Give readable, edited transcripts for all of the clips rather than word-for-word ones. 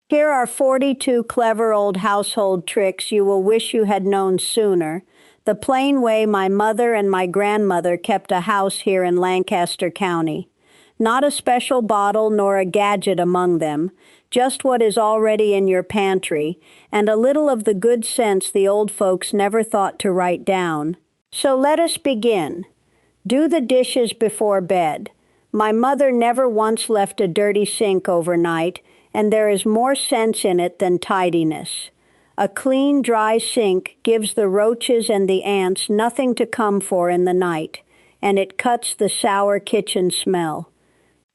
Here are 42 clever old household tricks you will wish you had known sooner. The plain way my mother and my grandmother kept a house here in Lancaster County. Not a special bottle nor a gadget among them, just what is already in your pantry, and a little of the good sense the old folks never thought to write down. So let us begin. Do the dishes before bed. My mother never once left a dirty sink overnight, and there is more sense in it than tidiness. A clean, dry sink gives the roaches and the ants nothing to come for in the night, and it cuts the sour kitchen smell.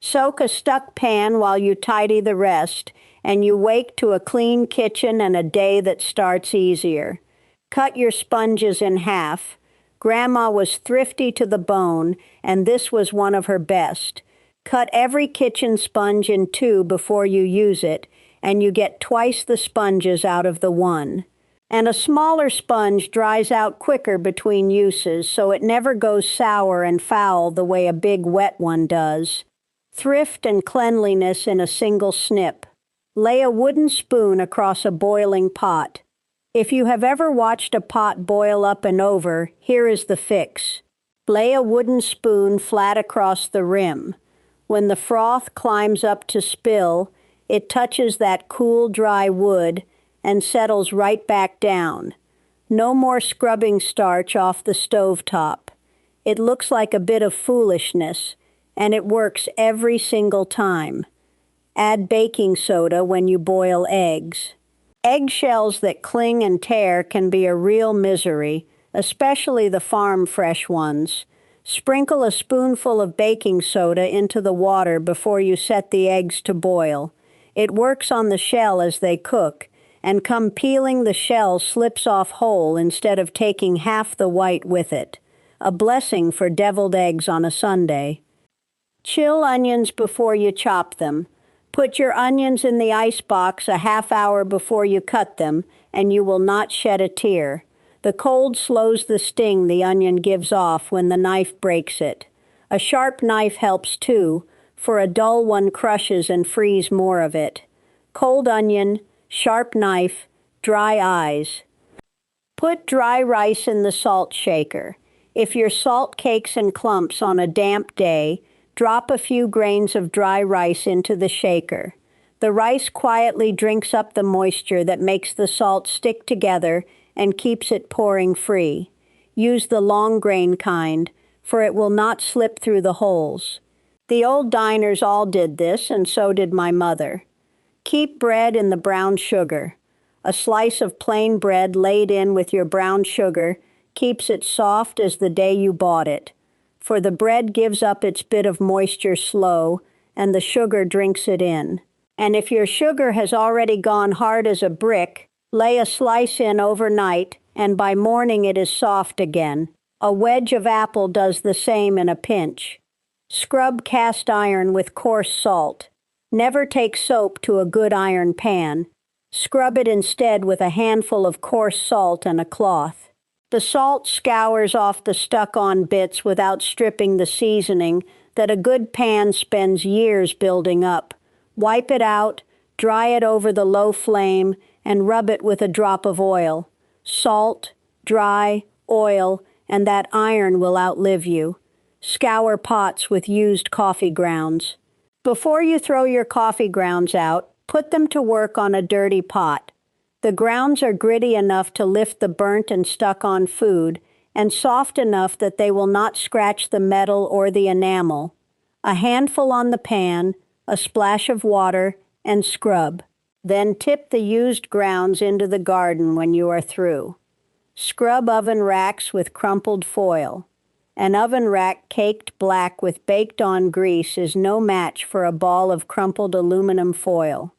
Soak a stuck pan while you tidy the rest, and you wake to a clean kitchen and a day that starts easier. Cut your sponges in half. Grandma was thrifty to the bone, and this was one of her best. Cut every kitchen sponge in two before you use it, and you get twice the sponges out of the one. And a smaller sponge dries out quicker between uses, so it never goes sour and foul the way a big wet one does. Thrift and cleanliness in a single snip. Lay a wooden spoon across a boiling pot. If you have ever watched a pot boil up and over, here is the fix. Lay a wooden spoon flat across the rim. When the froth climbs up to spill, it touches that cool, dry wood and settles right back down. No more scrubbing starch off the stovetop. It looks like a bit of foolishness, and it works every single time. Add baking soda when you boil eggs. Eggshells that cling and tear can be a real misery, especially the farm fresh ones. Sprinkle a spoonful of baking soda into the water before you set the eggs to boil. It works on the shell as they cook, and come peeling the shell slips off whole instead of taking half the white with it. A blessing for deviled eggs on a Sunday. Chill onions before you chop them. Put your onions in the icebox a half hour before you cut them, and you will not shed a tear. The cold slows the sting the onion gives off when the knife breaks it. A sharp knife helps too, for a dull one crushes and frees more of it. Cold onion, sharp knife, dry eyes. Put dry rice in the salt shaker. If your salt cakes in clumps on a damp day, drop a few grains of dry rice into the shaker. The rice quietly drinks up the moisture that makes the salt stick together and keeps it pouring free. Use the long grain kind, for it will not slip through the holes. The old diners all did this, and so did my mother. Keep bread in the brown sugar. A slice of plain bread laid in with your brown sugar keeps it soft as the day you bought it, for the bread gives up its bit of moisture slow, and the sugar drinks it in. And if your sugar has already gone hard as a brick, lay a slice in overnight, and by morning it is soft again. A wedge of apple does the same in a pinch. Scrub cast iron with coarse salt. Never take soap to a good iron pan. Scrub it instead with a handful of coarse salt and a cloth. The salt scours off the stuck-on bits without stripping the seasoning that a good pan spends years building up. Wipe it out, dry it over the low flame, and rub it with a drop of oil. Salt, dry, oil, and that iron will outlive you. Scour pots with used coffee grounds. Before you throw your coffee grounds out, put them to work on a dirty pot. The grounds are gritty enough to lift the burnt and stuck-on food, and soft enough that they will not scratch the metal or the enamel. A handful on the pan, a splash of water, and scrub. Then tip the used grounds into the garden when you are through. Scrub oven racks with crumpled foil. An oven rack caked black with baked-on grease is no match for a ball of crumpled aluminum foil.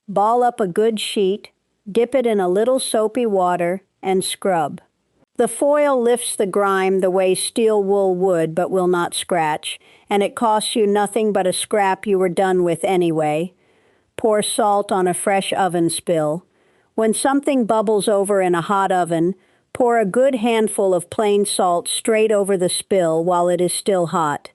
Ball up a good sheet, dip it in a little soapy water, and scrub. The foil lifts the grime the way steel wool would but will not scratch, and it costs you nothing but a scrap you were done with anyway. Pour salt on a fresh oven spill. When something bubbles over in a hot oven, pour a good handful of plain salt straight over the spill while it is still hot.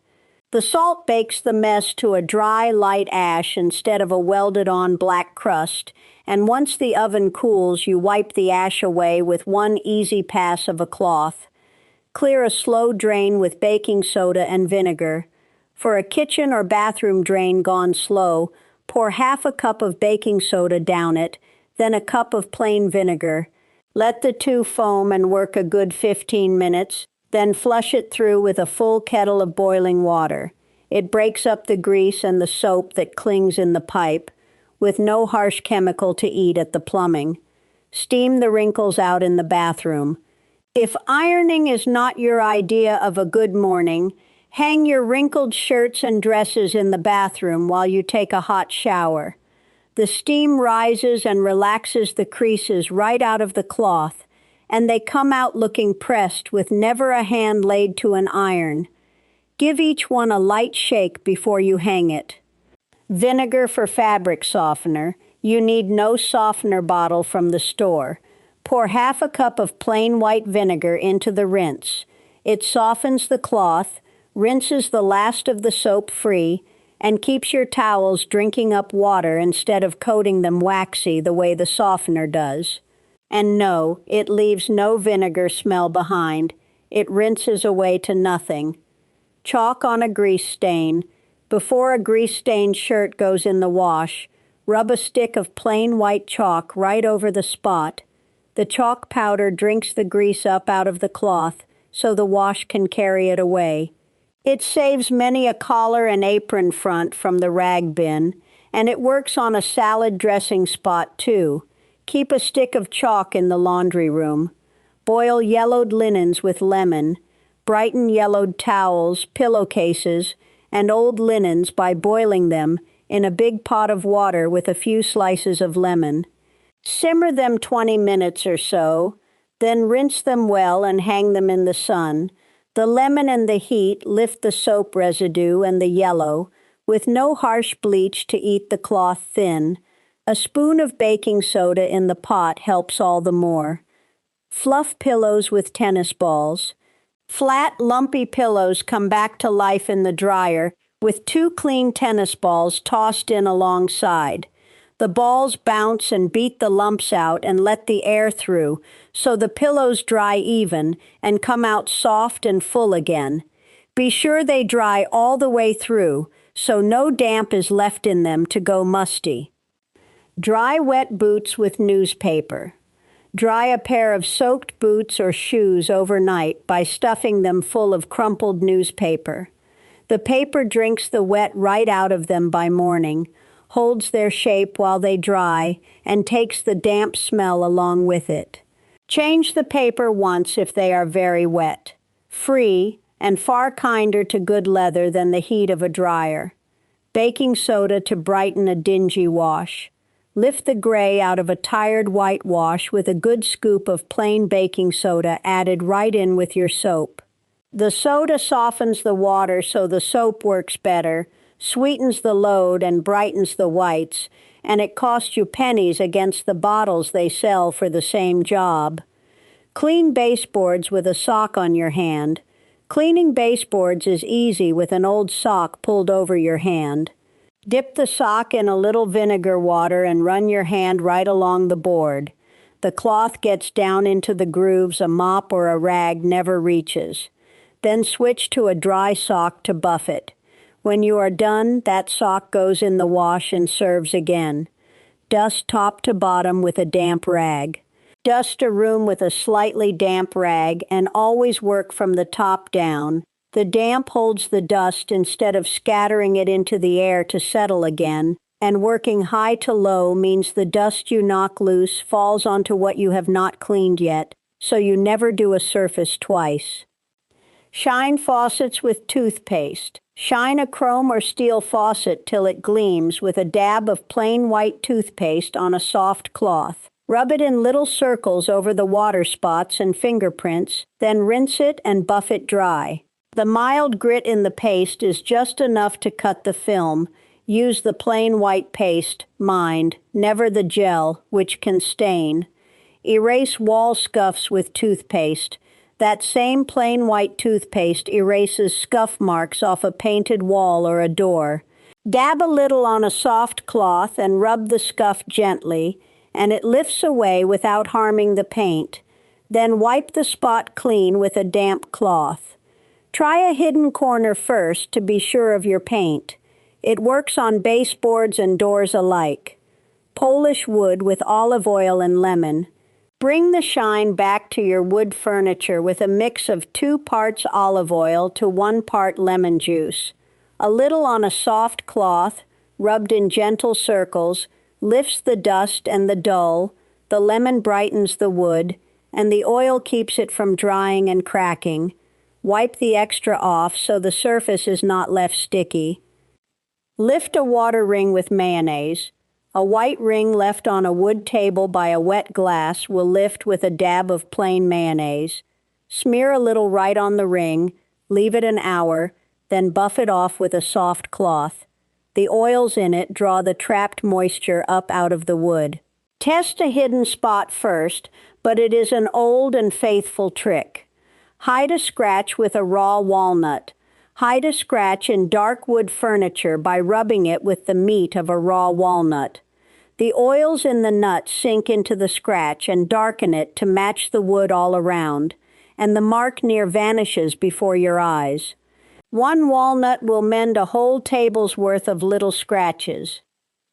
The salt bakes the mess to a dry, light ash instead of a welded-on black crust, and once the oven cools, you wipe the ash away with one easy pass of a cloth. Clear a slow drain with baking soda and vinegar. For a kitchen or bathroom drain gone slow, pour half a cup of baking soda down it, then a cup of plain vinegar. Let the two foam and work a good 15 minutes. Then flush it through with a full kettle of boiling water. It breaks up the grease and the soap that clings in the pipe, with no harsh chemical to eat at the plumbing. Steam the wrinkles out in the bathroom. If ironing is not your idea of a good morning, hang your wrinkled shirts and dresses in the bathroom while you take a hot shower. The steam rises and relaxes the creases right out of the cloth, and they come out looking pressed with never a hand laid to an iron. Give each one a light shake before you hang it. Vinegar for fabric softener. You need no softener bottle from the store. Pour half a cup of plain white vinegar into the rinse. It softens the cloth, rinses the last of the soap free, and keeps your towels drinking up water instead of coating them waxy the way the softener does. And no, it leaves no vinegar smell behind. It rinses away to nothing. Chalk on a grease stain. Before a grease-stained shirt goes in the wash, rub a stick of plain white chalk right over the spot. The chalk powder drinks the grease up out of the cloth, so the wash can carry it away. It saves many a collar and apron front from the rag bin, and it works on a salad dressing spot too. Keep a stick of chalk in the laundry room. Boil yellowed linens with lemon. Brighten yellowed towels, pillowcases, and old linens by boiling them in a big pot of water with a few slices of lemon. Simmer them 20 minutes or so, then rinse them well and hang them in the sun. The lemon and the heat lift the soap residue and the yellow, with no harsh bleach to eat the cloth thin. A spoon of baking soda in the pot helps all the more. Fluff pillows with tennis balls. Flat, lumpy pillows come back to life in the dryer with 2 clean tennis balls tossed in alongside. The balls bounce and beat the lumps out and let the air through, so the pillows dry even and come out soft and full again. Be sure they dry all the way through, so no damp is left in them to go musty. Dry wet boots with newspaper. Dry a pair of soaked boots or shoes overnight by stuffing them full of crumpled newspaper. The paper drinks the wet right out of them by morning, holds their shape while they dry, and takes the damp smell along with it. Change the paper once if they are very wet. Free, and far kinder to good leather than the heat of a dryer. Baking soda to brighten a dingy wash. Lift the gray out of a tired whitewash with a good scoop of plain baking soda added right in with your soap. The soda softens the water so the soap works better, sweetens the load and brightens the whites, and it costs you pennies against the bottles they sell for the same job. Clean baseboards with a sock on your hand. Cleaning baseboards is easy with an old sock pulled over your hand. Dip the sock in a little vinegar water and run your hand right along the board. The cloth gets down into the grooves a mop or a rag never reaches. Then switch to a dry sock to buff it. When you are done, that sock goes in the wash and serves again. Dust top to bottom with a damp rag. Dust a room with a slightly damp rag and always work from the top down. The damp holds the dust instead of scattering it into the air to settle again, and working high to low means the dust you knock loose falls onto what you have not cleaned yet, so you never do a surface twice. Shine faucets with toothpaste. Shine a chrome or steel faucet till it gleams with a dab of plain white toothpaste on a soft cloth. Rub it in little circles over the water spots and fingerprints, then rinse it and buff it dry. The mild grit in the paste is just enough to cut the film. Use the plain white paste, mind, never the gel, which can stain. Erase wall scuffs with toothpaste. That same plain white toothpaste erases scuff marks off a painted wall or a door. Dab a little on a soft cloth and rub the scuff gently, and it lifts away without harming the paint. Then wipe the spot clean with a damp cloth. Try a hidden corner first to be sure of your paint. It works on baseboards and doors alike. Polish wood with olive oil and lemon. Bring the shine back to your wood furniture with a mix of 2 parts olive oil to 1 part lemon juice. A little on a soft cloth, rubbed in gentle circles, lifts the dust and the dull, the lemon brightens the wood, and the oil keeps it from drying and cracking. Wipe the extra off so the surface is not left sticky. Lift a water ring with mayonnaise. A white ring left on a wood table by a wet glass will lift with a dab of plain mayonnaise. Smear a little right on the ring, leave it an hour, then buff it off with a soft cloth. The oils in it draw the trapped moisture up out of the wood. Test a hidden spot first, but it is an old and faithful trick. Hide a scratch with a raw walnut. Hide a scratch in dark wood furniture by rubbing it with the meat of a raw walnut. The oils in the nut sink into the scratch and darken it to match the wood all around, and the mark near vanishes before your eyes. 1 walnut will mend a whole table's worth of little scratches.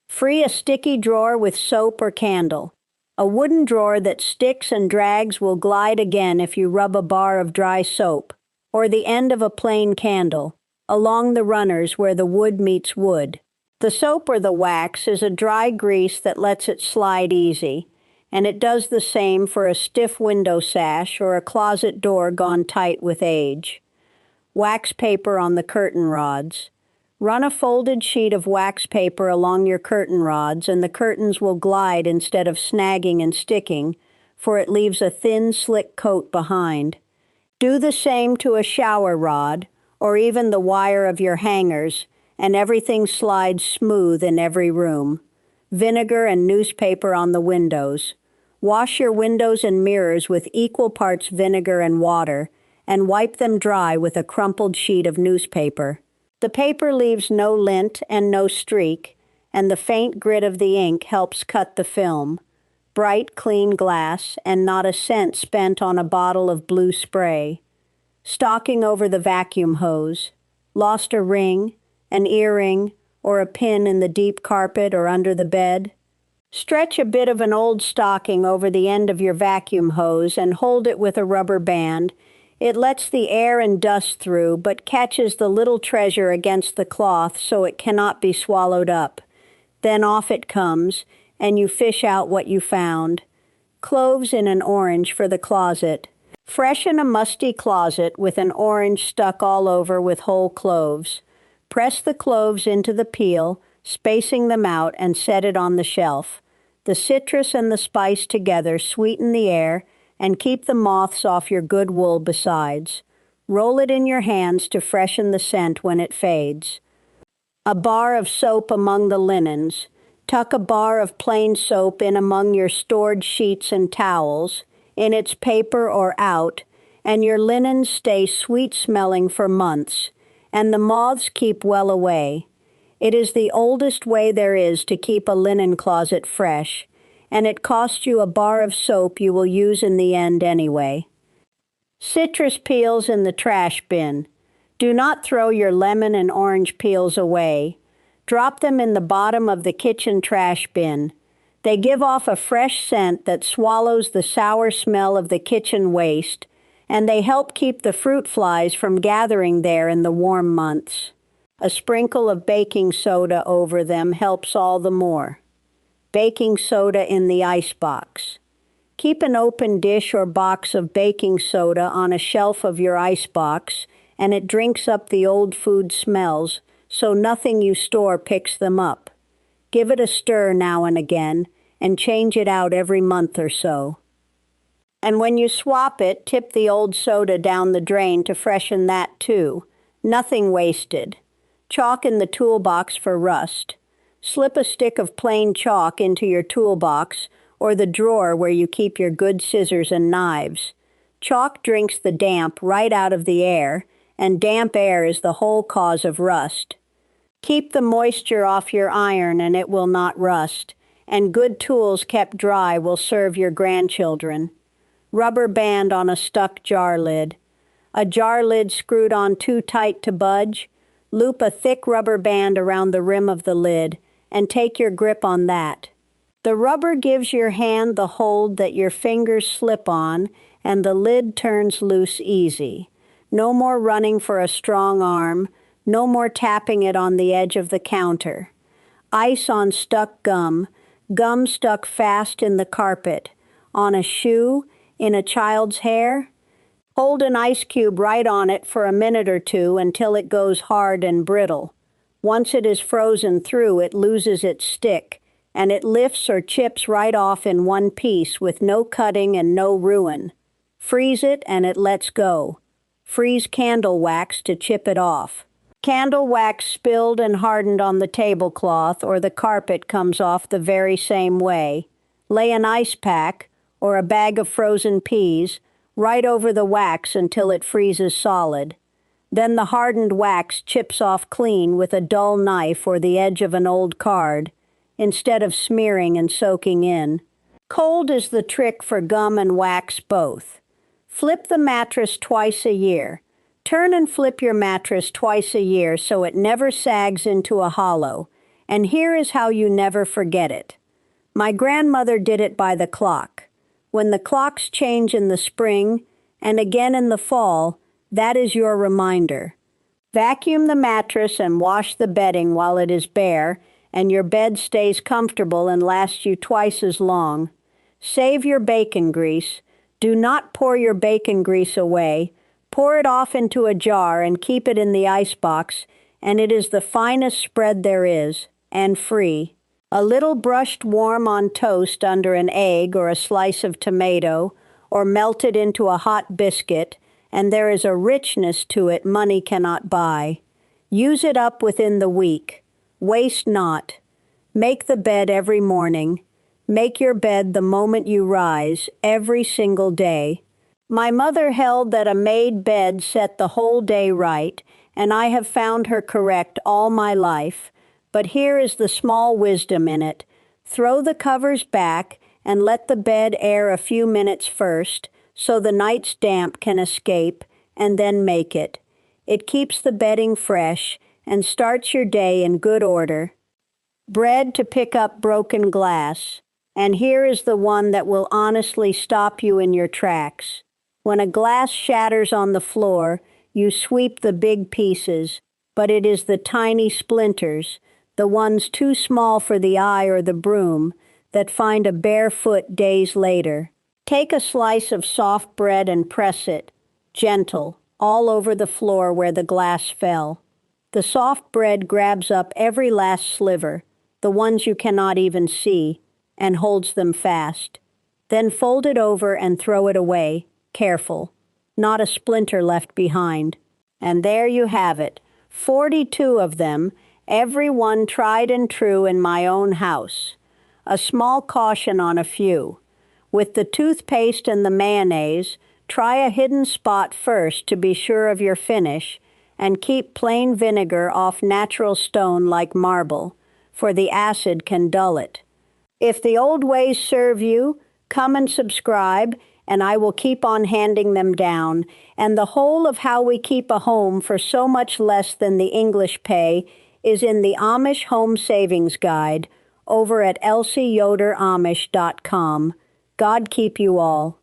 Free a sticky drawer with soap or candle. A wooden drawer that sticks and drags will glide again if you rub a bar of dry soap, or the end of a plain candle, along the runners where the wood meets wood. The soap or the wax is a dry grease that lets it slide easy, and it does the same for a stiff window sash or a closet door gone tight with age. Wax paper on the curtain rods. Run a folded sheet of wax paper along your curtain rods and the curtains will glide instead of snagging and sticking, for it leaves a thin, slick coat behind. Do the same to a shower rod, or even the wire of your hangers, and everything slides smooth in every room. Vinegar and newspaper on the windows. Wash your windows and mirrors with equal parts vinegar and water, and wipe them dry with a crumpled sheet of newspaper. The paper leaves no lint and no streak, and the faint grit of the ink helps cut the film. Bright, clean glass, and not a cent spent on a bottle of blue spray. Stalking over the vacuum hose. Lost a ring, an earring, or a pin in the deep carpet or under the bed? Stretch a bit of an old stocking over the end of your vacuum hose and hold it with a rubber band. It lets the air and dust through, but catches the little treasure against the cloth so it cannot be swallowed up. Then off it comes, and you fish out what you found. Cloves in an orange for the closet. Freshen a musty closet with an orange stuck all over with whole cloves. Press the cloves into the peel, spacing them out, and set it on the shelf. The citrus and the spice together sweeten the air and keep the moths off your good wool besides. Roll it in your hands to freshen the scent when it fades. A bar of soap among the linens. Tuck a bar of plain soap in among your stored sheets and towels, in its paper or out, and your linens stay sweet-smelling for months, and the moths keep well away. It is the oldest way there is to keep a linen closet fresh, and it costs you a bar of soap you will use in the end anyway. Citrus peels in the trash bin. Do not throw your lemon and orange peels away. Drop them in the bottom of the kitchen trash bin. They give off a fresh scent that swallows the sour smell of the kitchen waste, and they help keep the fruit flies from gathering there in the warm months. A sprinkle of baking soda over them helps all the more. Baking soda in the icebox. Keep an open dish or box of baking soda on a shelf of your icebox, and it drinks up the old food smells, so nothing you store picks them up. Give it a stir now and again, and change it out every month or so. And when you swap it, tip the old soda down the drain to freshen that too. Nothing wasted. Chalk in the toolbox for rust. Slip a stick of plain chalk into your toolbox or the drawer where you keep your good scissors and knives. Chalk drinks the damp right out of the air, and damp air is the whole cause of rust. Keep the moisture off your iron and it will not rust, and good tools kept dry will serve your grandchildren. Rubber band on a stuck jar lid. A jar lid screwed on too tight to budge? Loop a thick rubber band around the rim of the lid and take your grip on that. The rubber gives your hand the hold that your fingers slip on, and the lid turns loose easy. No more running for a strong arm, no more tapping it on the edge of the counter. Ice on stuck gum, gum stuck fast in the carpet, on a shoe, in a child's hair. Hold an ice cube right on it for a minute or two until it goes hard and brittle. Once it is frozen through, it loses its stick, and it lifts or chips right off in one piece with no cutting and no ruin. Freeze it and it lets go. Freeze candle wax to chip it off. Candle wax spilled and hardened on the tablecloth or the carpet comes off the very same way. Lay an ice pack, or a bag of frozen peas, right over the wax until it freezes solid. Then the hardened wax chips off clean with a dull knife or the edge of an old card, instead of smearing and soaking in. Cold is the trick for gum and wax both. Flip the mattress twice a year. Turn and flip your mattress twice a year so it never sags into a hollow. And here is how you never forget it. My grandmother did it by the clock. When the clocks change in the spring and again in the fall, that is your reminder. Vacuum the mattress and wash the bedding while it is bare, and your bed stays comfortable and lasts you twice as long. Save your bacon grease. Do not pour your bacon grease away. Pour it off into a jar and keep it in the icebox, and it is the finest spread there is, and free. A little brushed warm on toast under an egg or a slice of tomato, or melted into a hot biscuit, and there is a richness to it money cannot buy. Use it up within the week. Waste not. Make the bed every morning. Make your bed the moment you rise, every single day. My mother held that a made bed set the whole day right, and I have found her correct all my life. But here is the small wisdom in it. Throw the covers back and let the bed air a few minutes first, so the night's damp can escape, and then make it. It keeps the bedding fresh and starts your day in good order. Bread to pick up broken glass. And here is the one that will honestly stop you in your tracks. When a glass shatters on the floor, you sweep the big pieces, but it is the tiny splinters, the ones too small for the eye or the broom, that find a bare foot days later. Take a slice of soft bread and press it, gentle, all over the floor where the glass fell. The soft bread grabs up every last sliver, the ones you cannot even see, and holds them fast. Then fold it over and throw it away, careful. Not a splinter left behind. And there you have it, 42 of them, every one tried and true in my own house. A small caution on a few. With the toothpaste and the mayonnaise, try a hidden spot first to be sure of your finish, and keep plain vinegar off natural stone like marble, for the acid can dull it. If the old ways serve you, come and subscribe, and I will keep on handing them down, and the whole of how we keep a home for so much less than the English pay is in the Amish Home Savings Guide over at elsieyoderamish.com. God keep you all.